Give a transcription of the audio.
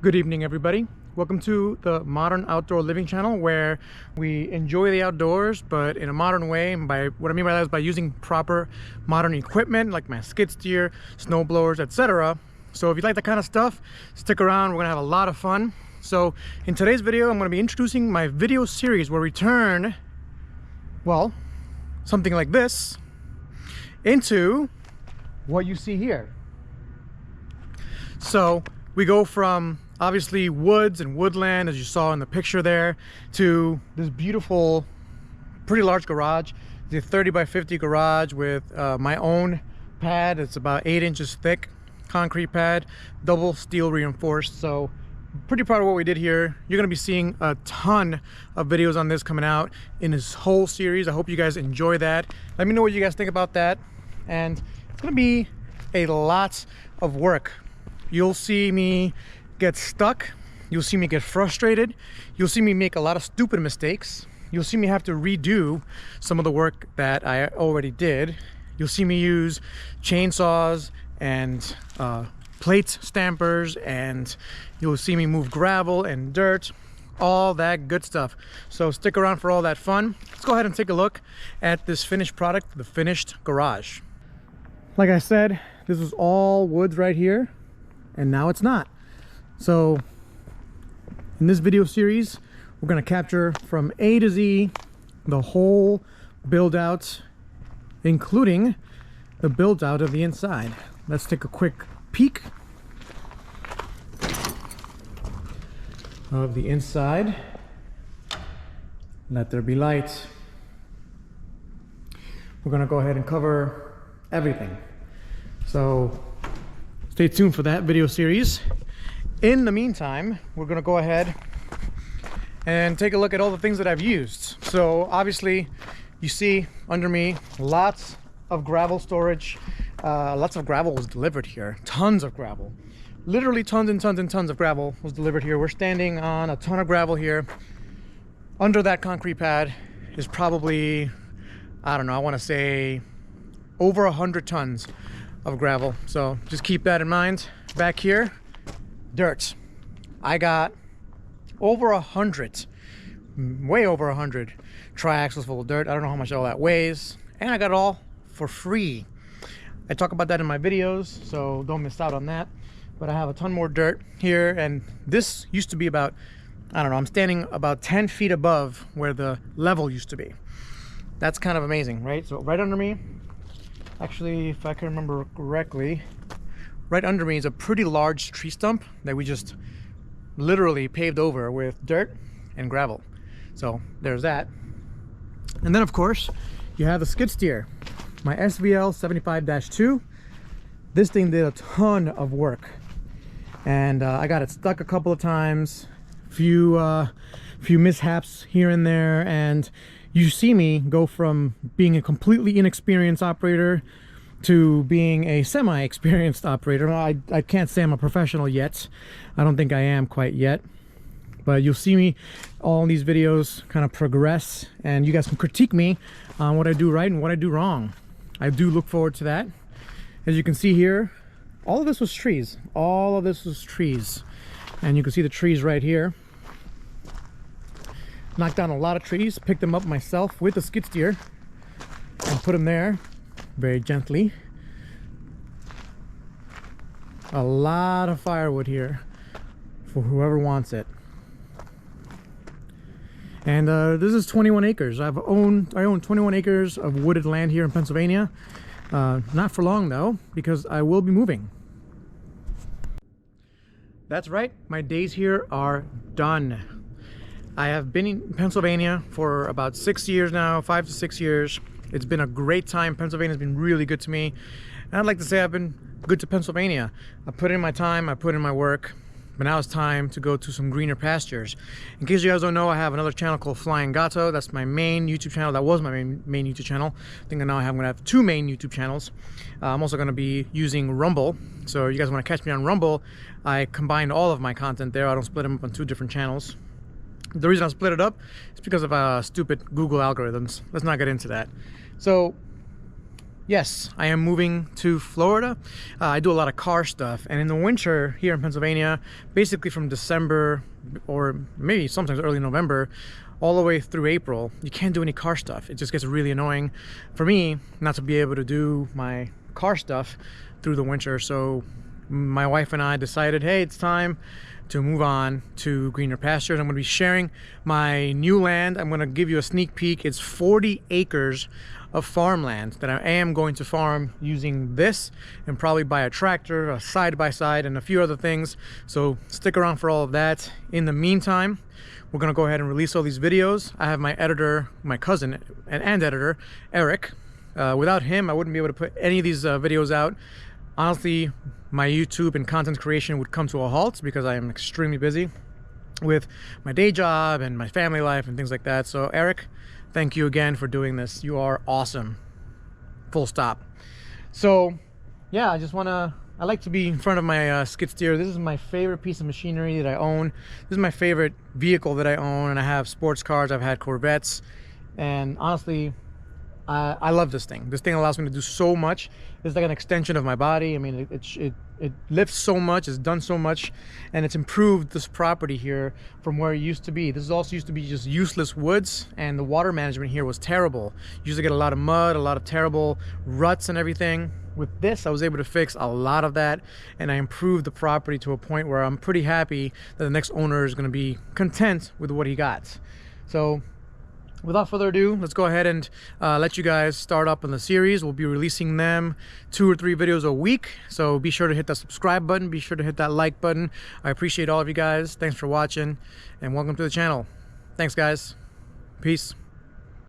Good evening, everybody. Welcome to the Modern Outdoor Living channel, where we enjoy the outdoors, but in a modern way. And by what I mean by that is by using proper modern equipment like my skid steer, snow blowers, etc. So if you like that kind of stuff, stick around. We're gonna have a lot of fun. So in today's video, I'm gonna be introducing my video series where we turn, well, something like this into what you see here. So we go from obviously woods and woodland, as you saw in the picture there, to this beautiful, pretty large garage, the 30 by 50 garage with my own pad. It's about 8 inches thick, concrete pad, double steel reinforced. So pretty proud of what we did here. You're gonna be seeing a ton of videos on this coming out in this whole series. I hope you guys enjoy that. Let me know what you guys think about that. And it's gonna be a lot of work. You'll see me get stuck, you'll see me get frustrated, you'll see me make a lot of stupid mistakes, you'll see me have to redo some of the work that I already did, you'll see me use chainsaws and plate stampers, and you'll see me move gravel and dirt, all that good stuff. So stick around for all that fun. Let's go ahead and take a look at this finished product, the finished garage. Like I said, this was all woods right here, and now it's not. So in this video series, we're going to capture from A to Z the whole build out, including the build out of the inside. Let's take a quick peek of the inside. Let there be light. We're going to go ahead and cover everything. So stay tuned for that video series. In the meantime, we're going to go ahead and take a look at all the things that I've used. So obviously you see under me lots of gravel storage. Lots of gravel was delivered here. Tons of gravel. Literally tons and tons and tons of gravel was delivered here. We're standing on a ton of gravel here. Under that concrete pad is probably, I don't know, I want to say over 100 tons of gravel. So just keep that in mind. Back here, dirt. I got over 100, way over 100 triaxles full of dirt. I don't know how much all that weighs, and I got it all for free. I talk about that in my videos, so don't miss out on that. But I have a ton more dirt here, and this used to be about, I don't know, I'm standing about 10 feet above where the level used to be. That's kind of amazing, right? So right under me, actually, if I can remember correctly, right under me is a pretty large tree stump that we just literally paved over with dirt and gravel. So there's that. And then of course you have the skid steer, my SVL75-2. This thing did a ton of work, and I got it stuck a couple of times, few mishaps here and there, and you see me go from being a completely inexperienced operator to being a semi-experienced operator. I can't say I'm a professional yet. I don't think I am quite yet. But you'll see me all in these videos kind of progress, and you guys can critique me on what I do right and what I do wrong. I do look forward to that. As you can see here, all of this was trees. All of this was trees. And you can see the trees right here. Knocked down a lot of trees, picked them up myself with the skid steer and put them there very gently. A lot of firewood here for whoever wants it. And this is 21 acres. I own 21 acres of wooded land here in Pennsylvania. Not for long though, because I will be moving. That's right, my days here are done. I have been in Pennsylvania for about 6 years now, 5 to 6 years. It's been a great time. Pennsylvania's been really good to me. And I'd like to say I've been good to Pennsylvania. I put in my time, I put in my work, but now it's time to go to some greener pastures. In case you guys don't know, I have another channel called Flying Gato. That's my main YouTube channel. That was my main YouTube channel. I think now I'm gonna have 2 main YouTube channels. I'm also gonna be using Rumble. So you guys wanna catch me on Rumble, I combined all of my content there. I don't split them up on 2 different channels. The reason I split it up is because of stupid Google algorithms. Let's not get into that. So Yes, I am moving to Florida. I do a lot of car stuff, and in the winter here in Pennsylvania, basically from December or maybe sometimes early November all the way through April, you can't do any car stuff. It just gets really annoying for me not to be able to do my car stuff through the winter. So my wife and I decided, hey, it's time to move on to greener pastures. I'm going to be sharing my new land. I'm going to give you a sneak peek. It's 40 acres of farmland that I am going to farm using this, and probably buy a tractor, a side-by-side, and a few other things. So stick around for all of that. In the meantime, we're going to go ahead and release all these videos. I have my editor, my cousin and editor, Eric. Without him, I wouldn't be able to put any of these videos out. Honestly, my YouTube and content creation would come to a halt because I am extremely busy with my day job and my family life and things like that. So Eric, thank you again for doing this. You are awesome. Full stop. So yeah, I like to be in front of my skid steer. This is my favorite piece of machinery that I own. This is my favorite vehicle that I own, and I have sports cars, I've had Corvettes, and honestly, I love this thing. This thing allows me to do so much. It's like an extension of my body. I mean, it lifts so much, it's done so much, and it's improved this property here from where it used to be. This also used to be just useless woods, and the water management here was terrible. You used to get a lot of mud, a lot of terrible ruts and everything. With this, I was able to fix a lot of that, and I improved the property to a point where I'm pretty happy that the next owner is going to be content with what he got. So without further ado, let's go ahead and let you guys start up on the series. We'll be releasing them 2 or 3 videos a week. So be sure to hit that subscribe button. Be sure to hit that like button. I appreciate all of you guys. Thanks for watching and welcome to the channel. Thanks, guys. Peace.